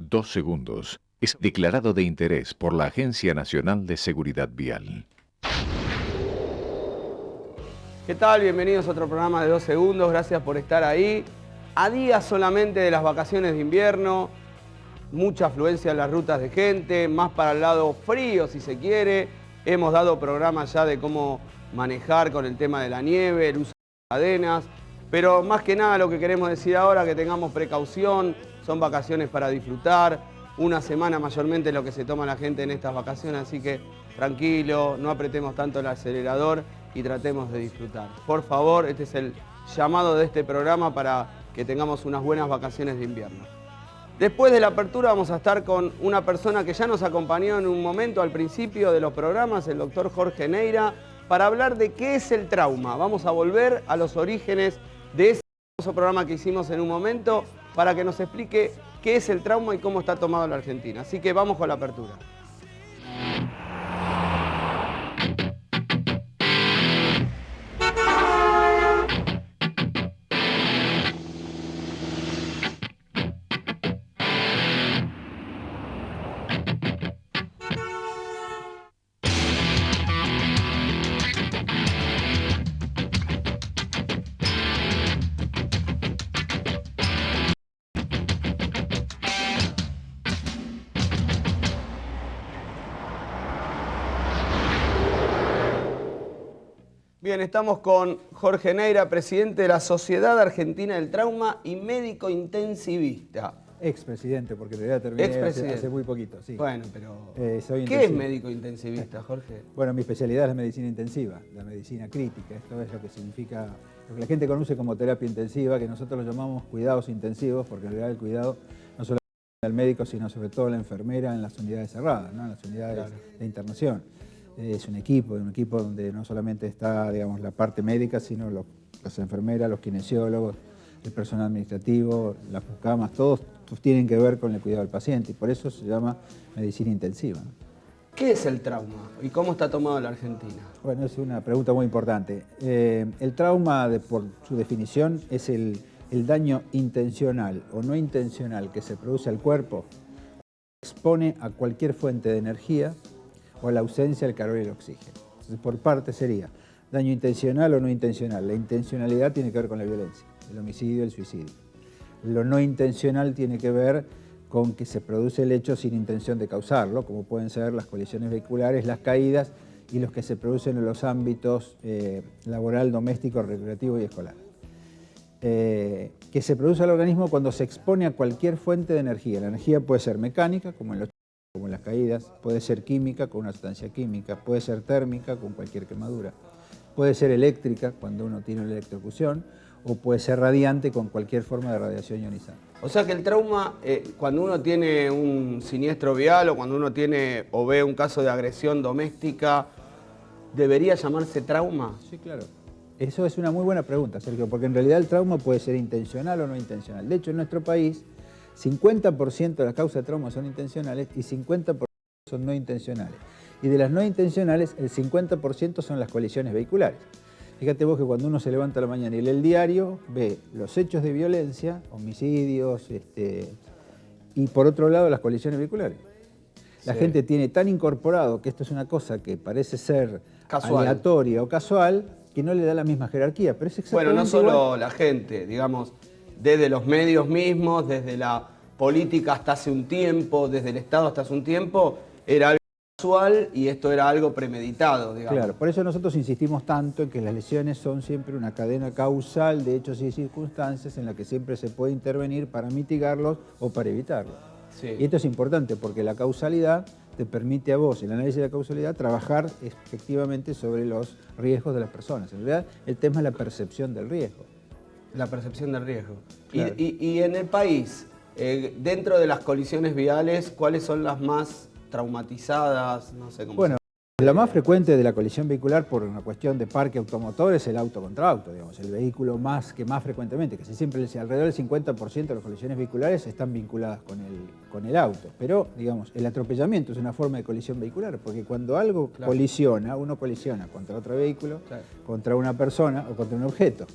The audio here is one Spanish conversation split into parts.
2 segundos. Es declarado de interés por la Agencia Nacional de Seguridad Vial. ¿Qué tal? Bienvenidos a otro programa de 2 segundos. Gracias por estar ahí. A días solamente de las vacaciones de invierno, mucha afluencia en las rutas de gente, más para el lado frío si se quiere. Hemos dado programas ya de cómo manejar con el tema de la nieve, el uso de cadenas. Pero más que nada lo que queremos decir ahora, que tengamos precaución, son vacaciones para disfrutar. Una semana mayormente es lo que se toma la gente en estas vacaciones, así que tranquilo, no apretemos tanto el acelerador y tratemos de disfrutar. Por favor, este es el llamado de este programa para que tengamos unas buenas vacaciones de invierno. Después de la apertura vamos a estar con una persona que ya nos acompañó en un momento al principio de los programas, el doctor Jorge Neira, para hablar de qué es el trauma. Vamos a volver a los orígenes de ese famoso programa que hicimos en un momento para que nos explique qué es el trauma y cómo está tomado en la Argentina. Así que vamos con la apertura. Bien, estamos con Jorge Neira, presidente de la Sociedad Argentina del Trauma y médico intensivista. Expresidente, porque en realidad terminé hace muy poquito, sí. Bueno, pero soy ¿qué es médico intensivista, Jorge? Bueno, mi especialidad es la medicina intensiva, la medicina crítica. Esto es lo que significa, lo que la gente conoce como terapia intensiva, que nosotros lo llamamos cuidados intensivos, porque en realidad el cuidado no solo del médico, sino sobre todo la enfermera en las unidades cerradas, ¿no? En las unidades de internación. Es un equipo donde no solamente está, digamos, la parte médica, sino las enfermeras, los kinesiólogos, el personal administrativo, las camas, todos tienen que ver con el cuidado del paciente y por eso se llama medicina intensiva, ¿no? ¿Qué es el trauma y cómo está tomado en la Argentina? Bueno, es una pregunta muy importante. El trauma, por su definición, es el daño intencional o no intencional que se produce al cuerpo, expone a cualquier fuente de energía o a la ausencia del calor y el oxígeno. Entonces, por parte sería daño intencional o no intencional. La intencionalidad tiene que ver con la violencia, el homicidio, el suicidio. Lo no intencional tiene que ver con que se produce el hecho sin intención de causarlo, como pueden ser las colisiones vehiculares, las caídas y los que se producen en los ámbitos laboral, doméstico, recreativo y escolar. Que se produce al organismo cuando se expone a cualquier fuente de energía. La energía puede ser mecánica, como en las caídas, puede ser química con una sustancia química, puede ser térmica con cualquier quemadura, puede ser eléctrica cuando uno tiene una electrocución o puede ser radiante con cualquier forma de radiación ionizante. O sea que el trauma, cuando uno tiene un siniestro vial o cuando uno tiene o ve un caso de agresión doméstica, ¿debería llamarse trauma? Sí, claro. Eso es una muy buena pregunta, Sergio, porque en realidad el trauma puede ser intencional o no intencional. De hecho, en nuestro país, 50% de las causas de trauma son intencionales y 50% son no intencionales. Y de las no intencionales, el 50% son las colisiones vehiculares. Fíjate vos que cuando uno se levanta a la mañana y lee el diario, ve los hechos de violencia, homicidios, y por otro lado las colisiones vehiculares. La gente tiene tan incorporado que esto es una cosa que parece ser aleatoria o casual, que no le da la misma jerarquía, pero es exactamente bueno, no solo igual. la gente, digamos, desde los medios mismos, desde la política hasta hace un tiempo, desde el Estado hasta hace un tiempo, era algo casual y esto era algo premeditado, digamos. Claro, por eso nosotros insistimos tanto en que las lesiones son siempre una cadena causal de hechos y circunstancias en la que siempre se puede intervenir para mitigarlos o para evitarlos. Sí. Y esto es importante porque la causalidad te permite a vos, el análisis de la causalidad, trabajar efectivamente sobre los riesgos de las personas. En realidad, el tema es la percepción del riesgo. La percepción del riesgo. Claro. Y en el país, dentro de las colisiones viales, ¿cuáles son las más traumatizadas? No sé cómo. Bueno, la más frecuente de la colisión vehicular por una cuestión de parque automotor es el auto contra auto, digamos, el vehículo más frecuentemente, que siempre alrededor del 50% de las colisiones vehiculares están vinculadas con el auto. Pero, digamos, el atropellamiento es una forma de colisión vehicular, porque cuando algo colisiona, uno colisiona contra otro vehículo, contra una persona o contra un objeto.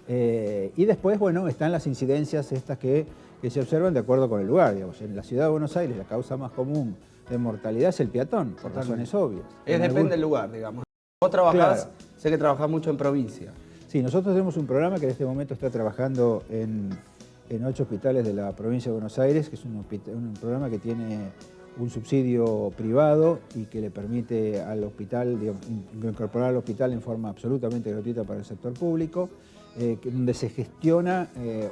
Y después, bueno, están las incidencias estas que que se observan de acuerdo con el lugar. Digamos, en la ciudad de Buenos Aires la causa más común de mortalidad es el peatón, por razones obvias. Depende del lugar, digamos. Vos trabajás, claro. Sé que trabajás mucho en provincia. Sí, nosotros tenemos un programa que en este momento está trabajando en 8 hospitales de la provincia de Buenos Aires, que es un programa que tiene un subsidio privado y que le permite al hospital, digamos, incorporar al hospital en forma absolutamente gratuita para el sector público, donde se gestiona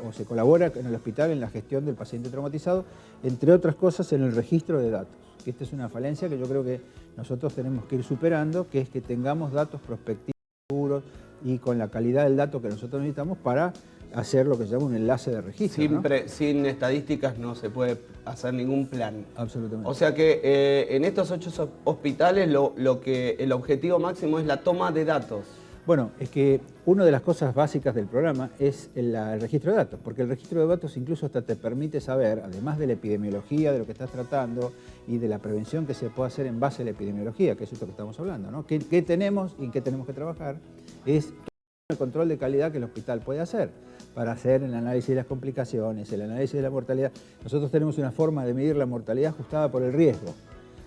o se colabora en el hospital en la gestión del paciente traumatizado, entre otras cosas en el registro de datos. Esta es una falencia que yo creo que nosotros tenemos que ir superando, que es que tengamos datos prospectivos, seguros y con la calidad del dato que nosotros necesitamos para hacer lo que se llama un enlace de registro. Sin estadísticas no se puede hacer ningún plan. Absolutamente. O sea que en estos 8 hospitales el objetivo máximo es la toma de datos. Bueno, es que una de las cosas básicas del programa es el registro de datos, porque el registro de datos incluso hasta te permite saber, además de la epidemiología, de lo que estás tratando y de la prevención que se puede hacer en base a la epidemiología, que es esto que estamos hablando, ¿no? ¿Qué tenemos y en qué tenemos que trabajar? Es el control de calidad que el hospital puede hacer para hacer el análisis de las complicaciones, el análisis de la mortalidad. Nosotros tenemos una forma de medir la mortalidad ajustada por el riesgo.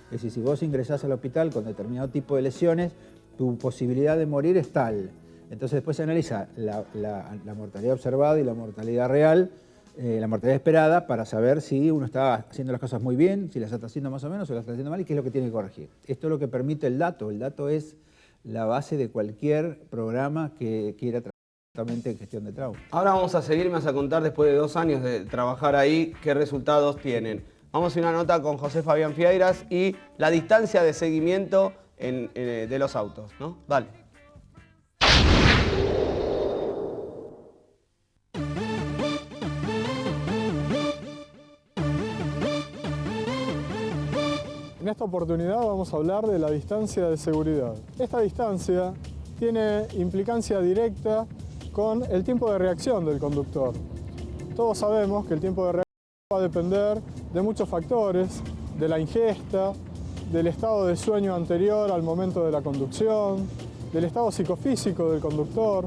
Es decir, si vos ingresás al hospital con determinado tipo de lesiones, tu posibilidad de morir es tal. Entonces después se analiza la mortalidad observada y la mortalidad real, la mortalidad esperada, para saber si uno está haciendo las cosas muy bien, si las está haciendo más o menos, o las está haciendo mal y qué es lo que tiene que corregir. Esto es lo que permite el dato. El dato es la base de cualquier programa que quiera trabajar en gestión de trauma. Ahora vamos a seguir, me vas a contar después de 2 años de trabajar ahí, qué resultados tienen. Vamos a ir a una nota con José Fabián Fieiras y la distancia de seguimiento de los autos, ¿no? Dale. En esta oportunidad vamos a hablar de la distancia de seguridad. Esta distancia tiene implicancia directa con el tiempo de reacción del conductor. Todos sabemos que el tiempo de reacción va a depender de muchos factores, de la ingesta, del estado de sueño anterior al momento de la conducción, del estado psicofísico del conductor,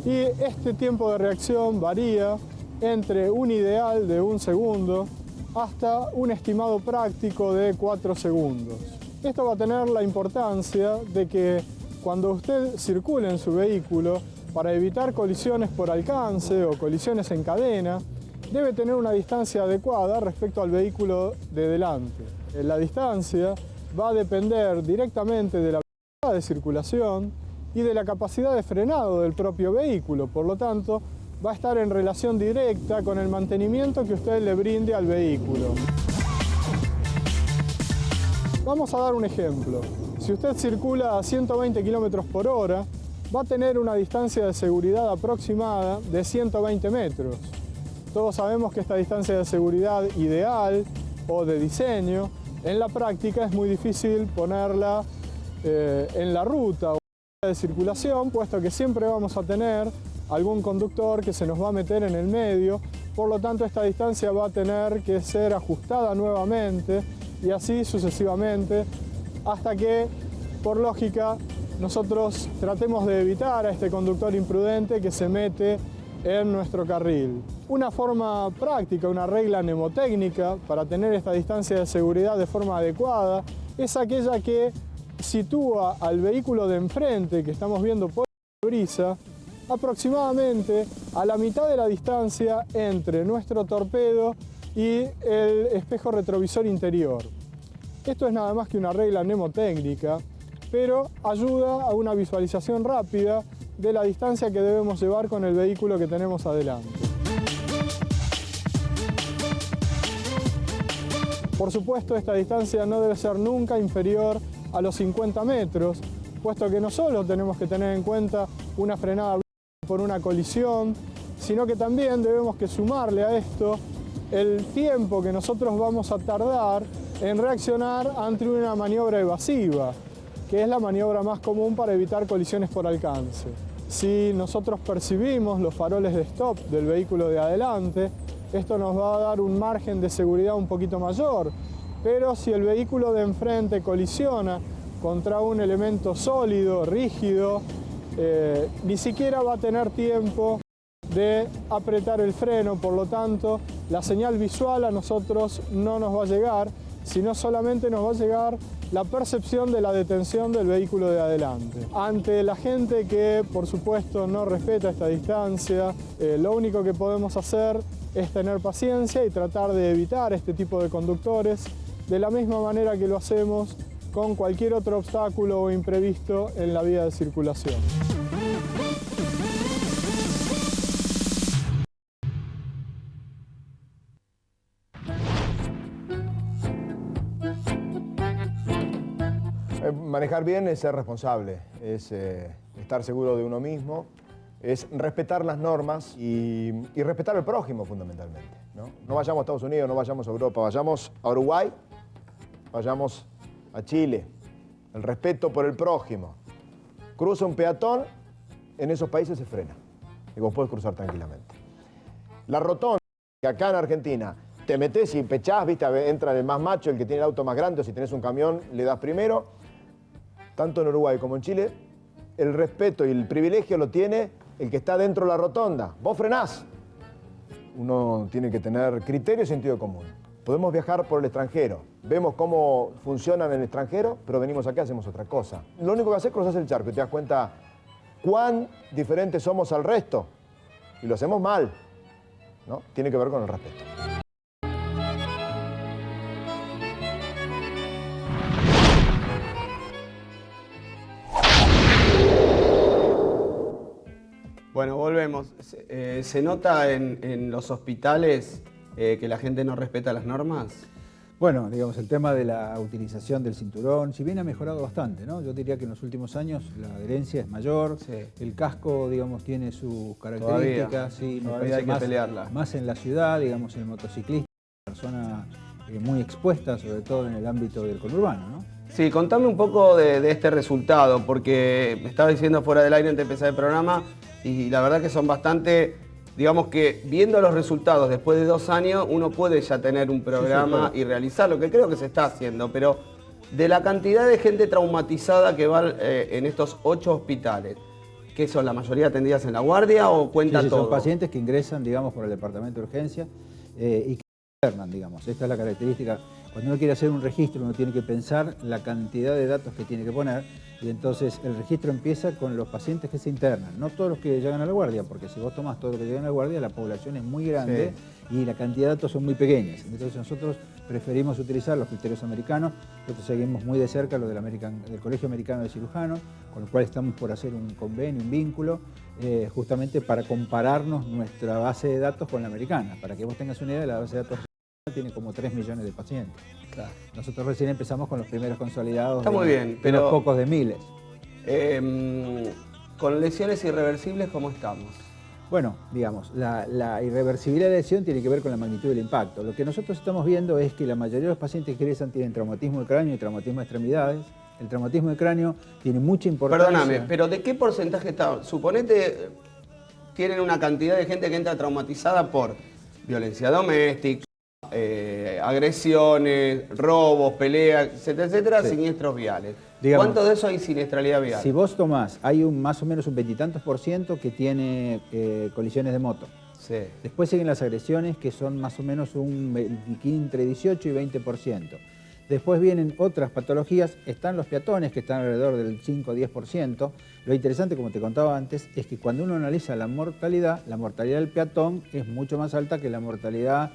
y este tiempo de reacción varía entre un ideal de 1 segundo hasta un estimado práctico de 4 segundos. Esto va a tener la importancia de que cuando usted circule en su vehículo, para evitar colisiones por alcance o colisiones en cadena, debe tener una distancia adecuada respecto al vehículo de delante. La distancia va a depender directamente de la velocidad de circulación y de la capacidad de frenado del propio vehículo. Por lo tanto, va a estar en relación directa con el mantenimiento que usted le brinde al vehículo. Vamos a dar un ejemplo. Si usted circula a 120 km por hora, va a tener una distancia de seguridad aproximada de 120 metros. Todos sabemos que esta distancia de seguridad ideal o de diseño, en la práctica es muy difícil ponerla en la ruta o de circulación, puesto que siempre vamos a tener algún conductor que se nos va a meter en el medio, por lo tanto esta distancia va a tener que ser ajustada nuevamente y así sucesivamente hasta que, por lógica, nosotros tratemos de evitar a este conductor imprudente que se mete en nuestro carril. Una forma práctica, una regla mnemotécnica para tener esta distancia de seguridad de forma adecuada es aquella que sitúa al vehículo de enfrente que estamos viendo por la brisa aproximadamente a la mitad de la distancia entre nuestro torpedo y el espejo retrovisor interior. Esto es nada más que una regla mnemotécnica, pero ayuda a una visualización rápida de la distancia que debemos llevar con el vehículo que tenemos adelante. Por supuesto, esta distancia no debe ser nunca inferior a los 50 metros, puesto que no solo tenemos que tener en cuenta una frenada por una colisión, sino que también debemos que sumarle a esto el tiempo que nosotros vamos a tardar en reaccionar ante una maniobra evasiva, que es la maniobra más común para evitar colisiones por alcance. Si nosotros percibimos los faroles de stop del vehículo de adelante, esto nos va a dar un margen de seguridad un poquito mayor, pero si el vehículo de enfrente colisiona contra un elemento sólido, rígido, ni siquiera va a tener tiempo de apretar el freno, por lo tanto, la señal visual a nosotros no nos va a llegar, sino solamente nos va a llegar la percepción de la detención del vehículo de adelante. Ante la gente que, por supuesto, no respeta esta distancia, lo único que podemos hacer es tener paciencia y tratar de evitar este tipo de conductores de la misma manera que lo hacemos con cualquier otro obstáculo o imprevisto en la vía de circulación. Manejar bien es ser responsable, es estar seguro de uno mismo, es respetar las normas y respetar al prójimo fundamentalmente, ¿no? No vayamos a Estados Unidos, no vayamos a Europa, vayamos a Uruguay, vayamos a Chile. El respeto por el prójimo. Cruza un peatón, en esos países se frena y vos podés cruzar tranquilamente. La rotonda, que acá en Argentina te metés y pechás, ¿viste? Entra el más macho, el que tiene el auto más grande, o si tenés un camión le das primero. Tanto en Uruguay como en Chile, el respeto y el privilegio lo tiene el que está dentro de la rotonda. Vos frenás. Uno tiene que tener criterio y sentido común. Podemos viajar por el extranjero. Vemos cómo funcionan en el extranjero, pero venimos acá y hacemos otra cosa. Lo único que haces es cruzar el charco y te das cuenta cuán diferentes somos al resto. Y lo hacemos mal, ¿no? Tiene que ver con el respeto. Bueno, volvemos. ¿Se nota en los hospitales que la gente no respeta las normas? Bueno, digamos, el tema de la utilización del cinturón, si bien ha mejorado bastante, ¿no? Yo diría que en los últimos años la adherencia es mayor, Sí. El casco, digamos, tiene sus características, sí, me Todavía hay parece que pelearla. más en la ciudad, digamos, el motociclista, persona muy expuesta, sobre todo en el ámbito del conurbano, ¿no? Sí, contame un poco de este resultado, porque me estaba diciendo fuera del aire antes de empezar el programa, y la verdad que son bastante, digamos que viendo los resultados después de 2 años, uno puede ya tener un programa claro. y realizarlo, que creo que se está haciendo, pero de la cantidad de gente traumatizada que va en estos 8 hospitales, ¿qué son la mayoría atendidas en la guardia o cuenta todo? Son pacientes que ingresan, digamos, por el departamento de urgencia y que internan, digamos. Esta es la característica. Cuando uno quiere hacer un registro, uno tiene que pensar la cantidad de datos que tiene que poner y entonces el registro empieza con los pacientes que se internan, no todos los que llegan a la guardia, porque si vos tomás todo lo que llegan a la guardia, la población es muy grande y la cantidad de datos son muy pequeñas. Entonces nosotros preferimos utilizar los criterios americanos, nosotros seguimos muy de cerca lo del Colegio Americano de Cirujanos, con el cual estamos por hacer un convenio, un vínculo, justamente para compararnos nuestra base de datos con la americana. Para que vos tengas una idea, la base de datos tiene como 3 millones de pacientes. Claro. Nosotros recién empezamos con los primeros consolidados. Está muy bien, pero pero pocos de miles. Con lesiones irreversibles, ¿cómo estamos? Bueno, digamos, la irreversibilidad de la lesión tiene que ver con la magnitud del impacto. Lo que nosotros estamos viendo es que la mayoría de los pacientes que ingresan tienen traumatismo de cráneo y traumatismo de extremidades. El traumatismo de cráneo tiene mucha importancia. Perdóname, pero ¿de qué porcentaje está? Suponete, tienen una cantidad de gente que entra traumatizada por violencia doméstica, agresiones, robos, peleas, etcétera, etcétera, Sí. siniestros viales. Digamos, ¿Cuánto de eso hay siniestralidad vial? Si vos tomás, hay más o menos un 20 y tantos % que tiene colisiones de moto. Sí. Después siguen las agresiones, que son más o menos entre 18 y 20%. Después vienen otras patologías, están los peatones, que están alrededor del 5 o 10%. Lo interesante, como te contaba antes, es que cuando uno analiza la mortalidad del peatón es mucho más alta que la mortalidad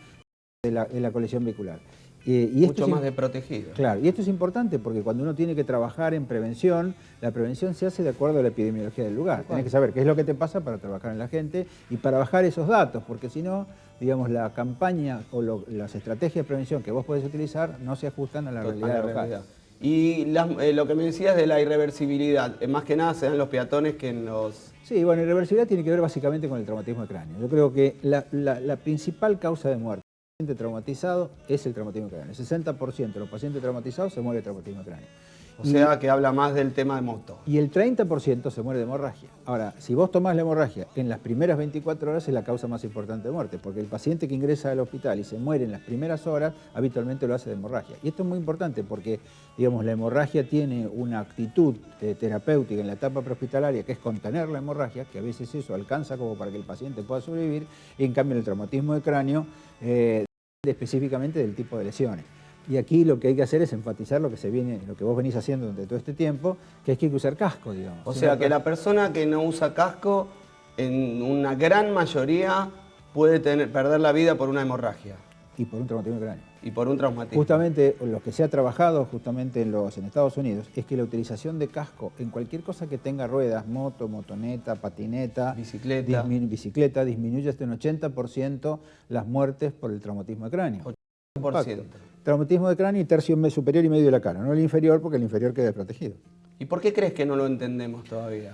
de la colisión vehicular. Y Mucho más desprotegido. Claro, y esto es importante porque cuando uno tiene que trabajar en prevención, la prevención se hace de acuerdo a la epidemiología del lugar. Tenés que saber qué es lo que te pasa para trabajar en la gente y para bajar esos datos, porque si no, digamos, la campaña o las estrategias de prevención que vos podés utilizar no se ajustan a la realidad local. Y lo que me decías de la irreversibilidad, más que nada se dan los peatones que en los... Sí, bueno, irreversibilidad tiene que ver básicamente con el traumatismo de cráneo. Yo creo que la principal causa de muerte del paciente traumatizado es el traumatismo de cráneo. El 60% de los pacientes traumatizados se muere de traumatismo de cráneo. O sea que habla más del tema de moto. Y el 30% se muere de hemorragia. Ahora, si vos tomás la hemorragia en las primeras 24 horas es la causa más importante de muerte, porque el paciente que ingresa al hospital y se muere en las primeras horas, habitualmente lo hace de hemorragia. Y esto es muy importante porque, digamos, la hemorragia tiene una actitud terapéutica en la etapa prehospitalaria, que es contener la hemorragia, que a veces eso alcanza como para que el paciente pueda sobrevivir, y en cambio el traumatismo de cráneo depende específicamente del tipo de lesiones. Y aquí lo que hay que hacer es enfatizar lo que vos venís haciendo durante todo este tiempo, que es que hay que usar casco, digamos. O sea que la persona que no usa casco, en una gran mayoría, puede perder la vida por una hemorragia. Y por un traumatismo de cráneo. Y por un traumatismo. Justamente lo que se ha trabajado justamente en Estados Unidos es que la utilización de casco en cualquier cosa que tenga ruedas, moto, motoneta, patineta, bicicleta, disminuye hasta un 80% las muertes por el traumatismo de cráneo. 80%. Traumatismo de cráneo y tercio superior y medio de la cara, no el inferior, porque el inferior queda desprotegido. ¿Y por qué crees que no lo entendemos todavía?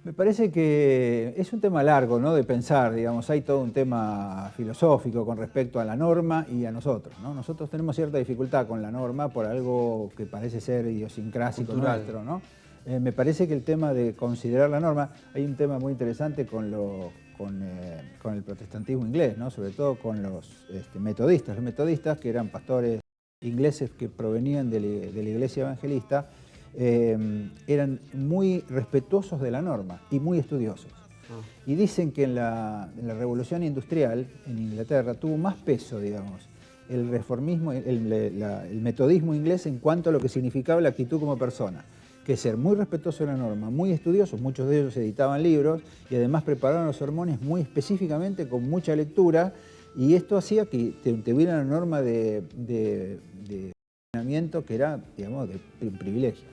Me parece que es un tema largo, ¿no?, de pensar, digamos, hay todo un tema filosófico con respecto a la norma y a nosotros, ¿no? Nosotros tenemos cierta dificultad con la norma por algo que parece ser idiosincrásico nuestro, ¿no? Me parece que el tema de considerar la norma, hay un tema muy interesante con el protestantismo inglés, ¿no?, sobre todo con los metodistas. Los metodistas, que eran pastores ingleses que provenían de la iglesia evangelista, eran muy respetuosos de la norma y muy estudiosos. Y dicen que en la revolución industrial en Inglaterra tuvo más peso, digamos, el reformismo, el metodismo inglés en cuanto a lo que significaba la actitud como persona, que ser muy respetuoso de la norma, muy estudiosos, muchos de ellos editaban libros y además preparaban los sermones muy específicamente con mucha lectura, y esto hacía que tuviera una norma de funcionamiento que era, digamos, de privilegio.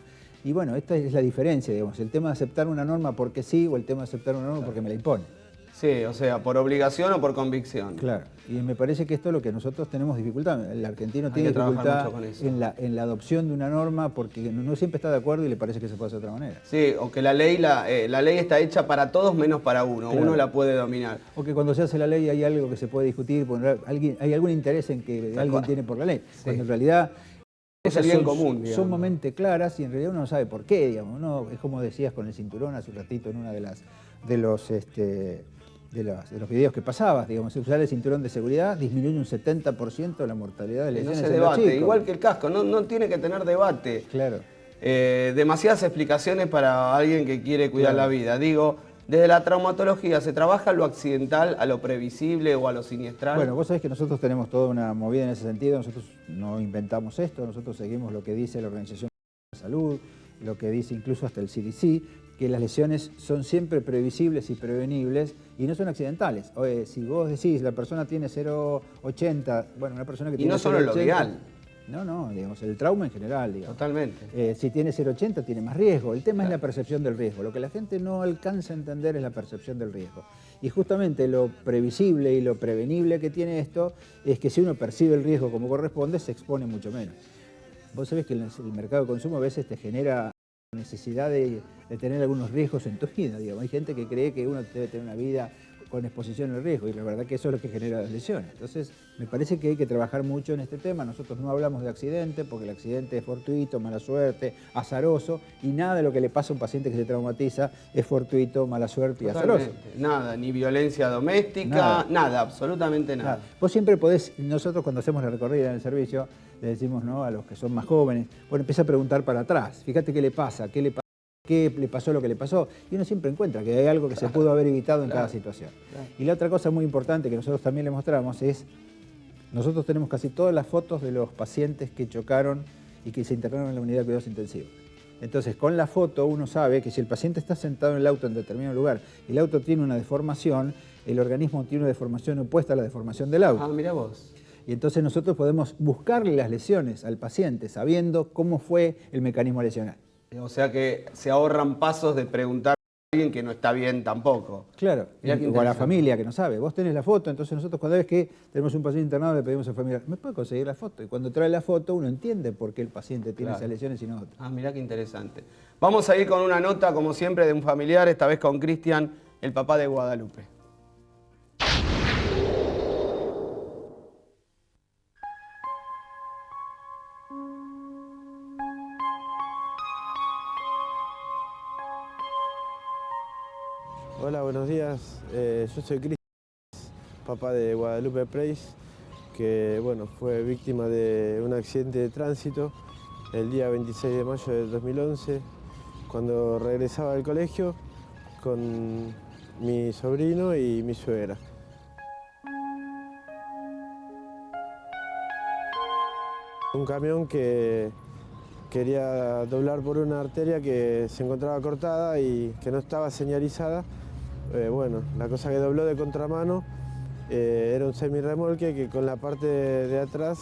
Y bueno, esta es la diferencia, digamos, el tema de aceptar una norma porque sí o el tema de aceptar una norma porque me la impone. Sí, o sea, por obligación o por convicción. Claro, y me parece que esto es lo que nosotros tenemos dificultad. El argentino tiene dificultad en la adopción de una norma porque no siempre está de acuerdo y le parece que se puede hacer de otra manera. Sí, o que la ley está hecha para todos menos para uno. Claro. Uno la puede dominar. O que cuando se hace la ley hay algo que se puede discutir, hay algún interés en que alguien tiene por la ley. Sí. Cuando en realidad es el bien común, digamos. Son mente claras y en realidad uno no sabe por qué, digamos. ¿No? Es como decías con el cinturón hace un ratito en una de los videos que pasabas, digamos, usar el cinturón de seguridad disminuye un 70% de la mortalidad de lesiones. No se debate, igual que el casco, no tiene que tener debate. Claro. Demasiadas explicaciones para alguien que quiere cuidar la vida. Digo, desde la traumatología, ¿se trabaja lo accidental a lo previsible o a lo siniestral? Bueno, vos sabés que nosotros tenemos toda una movida en ese sentido, nosotros no inventamos esto, nosotros seguimos lo que dice la Organización Mundial de la Salud, lo que dice incluso hasta el CDC, que las lesiones son siempre previsibles y prevenibles y no son accidentales. Oye, si vos decís la persona tiene 0,80, bueno, una persona que tiene 0,80... Y no solo lo vial. No, digamos, el trauma en general, digamos. Totalmente. Si tiene 0,80 tiene más riesgo. El tema es la percepción del riesgo. Lo que la gente no alcanza a entender es la percepción del riesgo. Y justamente lo previsible y lo prevenible que tiene esto es que si uno percibe el riesgo como corresponde, se expone mucho menos. Vos sabés que el mercado de consumo a veces te genera necesidad de tener algunos riesgos en tu vida, digamos. Hay gente que cree que uno debe tener una vida con exposición al riesgo y la verdad que eso es lo que genera las lesiones. Entonces, me parece que hay que trabajar mucho en este tema. Nosotros no hablamos de accidente porque el accidente es fortuito, mala suerte, azaroso, y nada de lo que le pasa a un paciente que se traumatiza es fortuito, mala suerte y azaroso. Nada, ni violencia doméstica, nada, absolutamente nada. Vos siempre podés, nosotros cuando hacemos la recorrida en el servicio, le decimos, ¿no?, a los que son más jóvenes, bueno, empieza a preguntar para atrás, fíjate qué le pasa, qué le pasó lo que le pasó, y uno siempre encuentra que hay algo que se pudo haber evitado en cada situación. Y la otra cosa muy importante que nosotros también le mostramos es, nosotros tenemos casi todas las fotos de los pacientes que chocaron y que se internaron en la unidad de cuidados intensivos. Entonces, con la foto uno sabe que si el paciente está sentado en el auto en determinado lugar y el auto tiene una deformación, el organismo tiene una deformación opuesta a la deformación del auto. Ah, mira vos. Y entonces nosotros podemos buscarle las lesiones al paciente sabiendo cómo fue el mecanismo lesional. O sea que se ahorran pasos de preguntar a alguien que no está bien tampoco. Claro, o a la familia que no sabe. Vos tenés la foto, entonces nosotros cada vez que tenemos un paciente internado le pedimos al familiar, ¿me puede conseguir la foto? Y cuando trae la foto uno entiende por qué el paciente tiene esas lesiones y no otras. Ah, mirá qué interesante. Vamos a ir con una nota, como siempre, de un familiar, esta vez con Cristian, el papá de Guadalupe. Hola, buenos días. Yo soy Cris, papá de Guadalupe Preis, que bueno, fue víctima de un accidente de tránsito el día 26 de mayo de 2011, cuando regresaba del colegio con mi sobrino y mi suegra. Un camión que quería doblar por una arteria que se encontraba cortada y que no estaba señalizada. Bueno, la cosa que dobló de contramano era un semirremolque que con la parte de atrás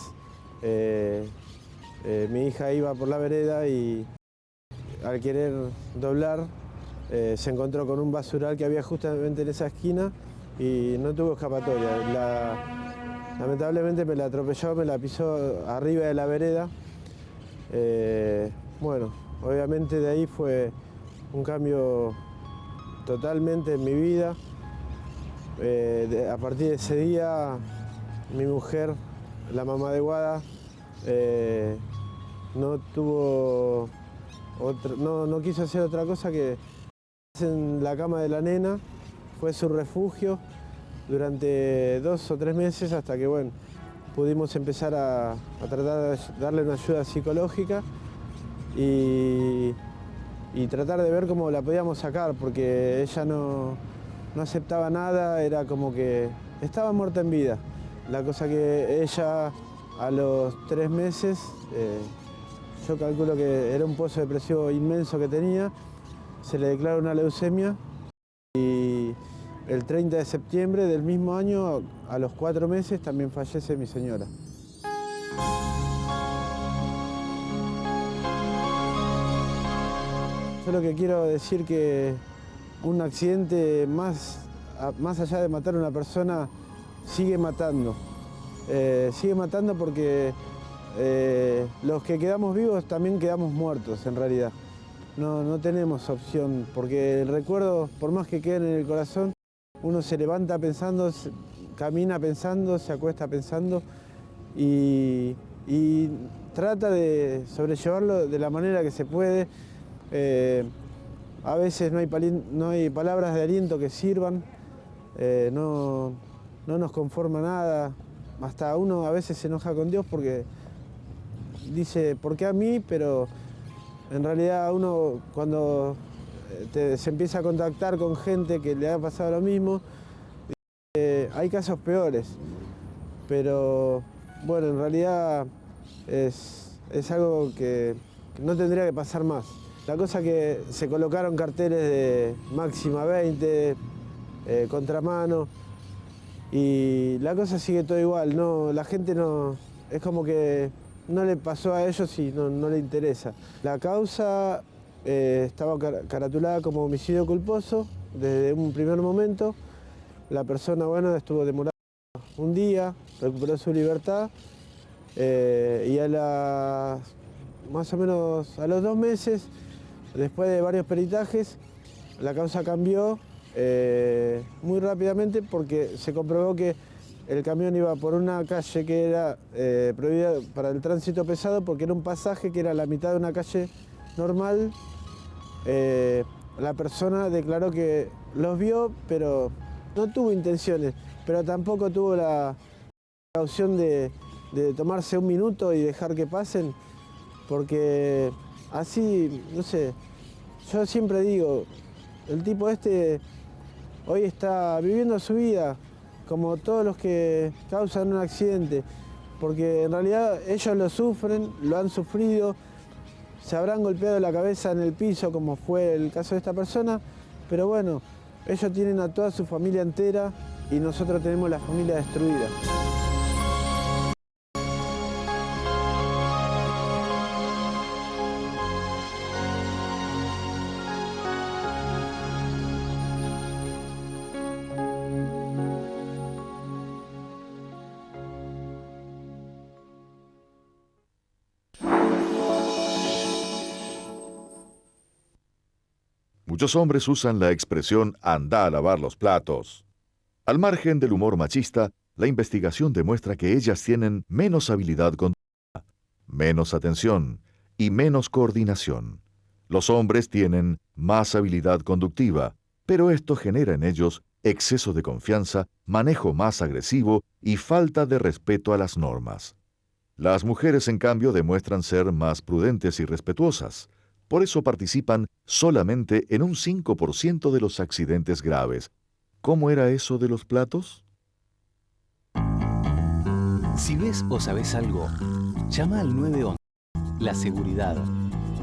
mi hija iba por la vereda y al querer doblar se encontró con un basural que había justamente en esa esquina y no tuvo escapatoria. Lamentablemente me la atropelló, me la pisó arriba de la vereda. Bueno, obviamente de ahí fue un cambio totalmente en mi vida. A partir de ese día, mi mujer, la mamá de Guada, no tuvo no quiso hacer otra cosa que en la cama de la nena. Fue su refugio durante 2 o 3 meses hasta que, bueno, pudimos empezar a tratar de darle una ayuda psicológica y tratar de ver cómo la podíamos sacar, porque ella no aceptaba nada, era como que estaba muerta en vida. La cosa que ella a los 3 meses, yo calculo que era un pozo depresivo inmenso que tenía, se le declara una leucemia y el 30 de septiembre del mismo año, a los 4 meses, también fallece mi señora. Yo lo que quiero decir que un accidente, más allá de matar a una persona, sigue matando. Sigue matando porque los que quedamos vivos también quedamos muertos, en realidad. No tenemos opción, porque el recuerdo, por más que quede en el corazón, uno se levanta pensando, camina pensando, se acuesta pensando y trata de sobrellevarlo de la manera que se puede. A veces no hay palabras de aliento que sirvan, no nos conforma nada. Hasta uno a veces se enoja con Dios porque dice, ¿por qué a mí? Pero en realidad uno cuando se empieza a contactar con gente que le ha pasado lo mismo, hay casos peores, pero bueno, en realidad es algo que no tendría que pasar más. La cosa que se colocaron carteles de máxima 20, contramano, y la cosa sigue todo igual, la gente no, es como que no le pasó a ellos y no le interesa. La causa estaba caratulada como homicidio culposo desde un primer momento. La persona, bueno, estuvo demorada un día, recuperó su libertad y más o menos a los 2 meses, después de varios peritajes, la causa cambió muy rápidamente porque se comprobó que el camión iba por una calle que era prohibida para el tránsito pesado porque era un pasaje que era la mitad de una calle normal. La persona declaró que los vio, pero no tuvo intenciones, pero tampoco tuvo la opción de tomarse un minuto y dejar que pasen, porque así, no sé, yo siempre digo, el tipo este hoy está viviendo su vida como todos los que causan un accidente, porque en realidad ellos lo sufren, lo han sufrido, se habrán golpeado la cabeza en el piso como fue el caso de esta persona, pero bueno, ellos tienen a toda su familia entera y nosotros tenemos la familia destruida. Muchos hombres usan la expresión «anda a lavar los platos». Al margen del humor machista, la investigación demuestra que ellas tienen menos habilidad conductiva, menos atención y menos coordinación. Los hombres tienen más habilidad conductiva, pero esto genera en ellos exceso de confianza, manejo más agresivo y falta de respeto a las normas. Las mujeres, en cambio, demuestran ser más prudentes y respetuosas. Por eso participan solamente en un 5% de los accidentes graves. ¿Cómo era eso de los platos? Si ves o sabes algo, llama al 911. La seguridad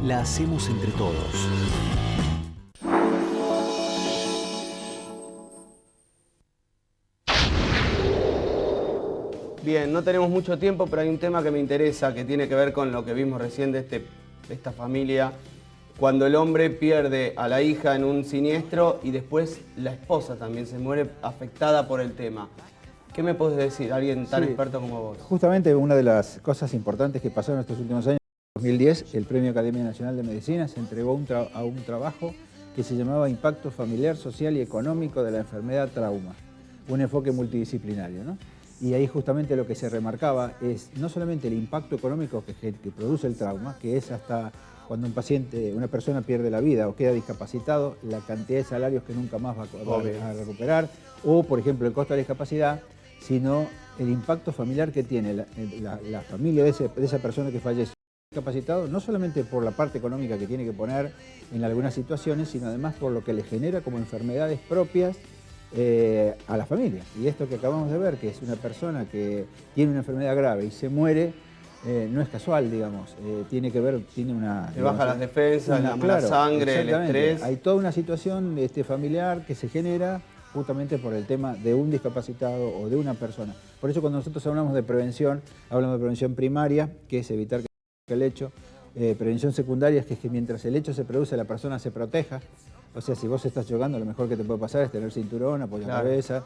la hacemos entre todos. Bien, no tenemos mucho tiempo, pero hay un tema que me interesa, que tiene que ver con lo que vimos recién de esta familia, cuando el hombre pierde a la hija en un siniestro y después la esposa también se muere afectada por el tema. ¿Qué me podés decir, alguien tan experto como vos? Justamente una de las cosas importantes que pasó en estos últimos años, en 2010, el Premio Academia Nacional de Medicina se entregó a un trabajo que se llamaba Impacto Familiar, Social y Económico de la Enfermedad Trauma, un enfoque multidisciplinario, ¿no? Y ahí justamente lo que se remarcaba es no solamente el impacto económico que produce el trauma, que es hasta cuando una persona pierde la vida o queda discapacitado, la cantidad de salarios que nunca más va a recuperar, o por ejemplo el costo de la discapacidad, sino el impacto familiar que tiene la familia de esa persona que falleció discapacitado, no solamente por la parte económica que tiene que poner en algunas situaciones, sino además por lo que le genera como enfermedades propias a la familia. Y esto que acabamos de ver, que es una persona que tiene una enfermedad grave y se muere, no es casual, digamos, tiene que ver, tiene una... Le baja las defensas, la mala sangre, el estrés. Hay toda una situación familiar que se genera justamente por el tema de un discapacitado o de una persona. Por eso cuando nosotros hablamos de prevención, hablamos de prevención primaria, que es evitar que el hecho, prevención secundaria, que es que mientras el hecho se produce la persona se proteja. O sea, si vos estás jugando, lo mejor que te puede pasar es tener cinturón, apoyo en la cabeza.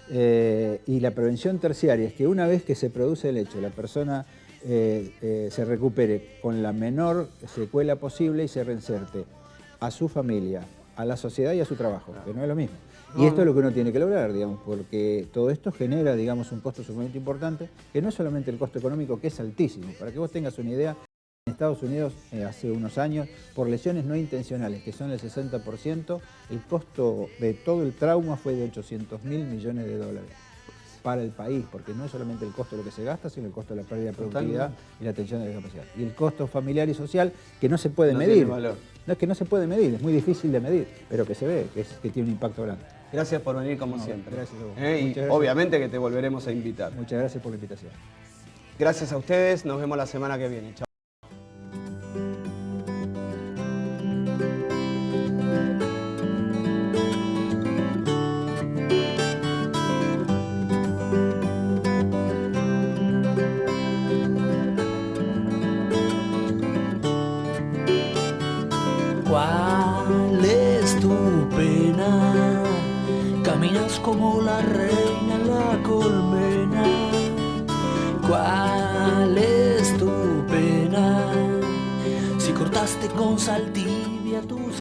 Y la prevención terciaria es que una vez que se produce el hecho, la persona se recupere con la menor secuela posible y se reinserte a su familia, a la sociedad y a su trabajo, que no es lo mismo. Y esto es lo que uno tiene que lograr, digamos, porque todo esto genera, digamos, un costo sumamente importante, que no es solamente el costo económico, que es altísimo. Para que vos tengas una idea, en Estados Unidos, hace unos años, por lesiones no intencionales, que son el 60%, el costo de todo el trauma fue de 800.000 millones de dólares para el país, porque no es solamente el costo de lo que se gasta, sino el costo de la pérdida de productividad y la atención de la discapacidad. Y el costo familiar y social, que no se puede medir. No es que no se puede medir, es muy difícil de medir, pero que se ve, que tiene un impacto grande. Gracias por venir como siempre. Gracias a vos. Y gracias. Obviamente que te volveremos a invitar. Muchas gracias por la invitación. Gracias a ustedes, nos vemos la semana que viene. Chao. ¿Cuál es tu pena? Caminas como la reina en la colmena. ¿Cuál es tu pena? Si cortaste con sal tibia tus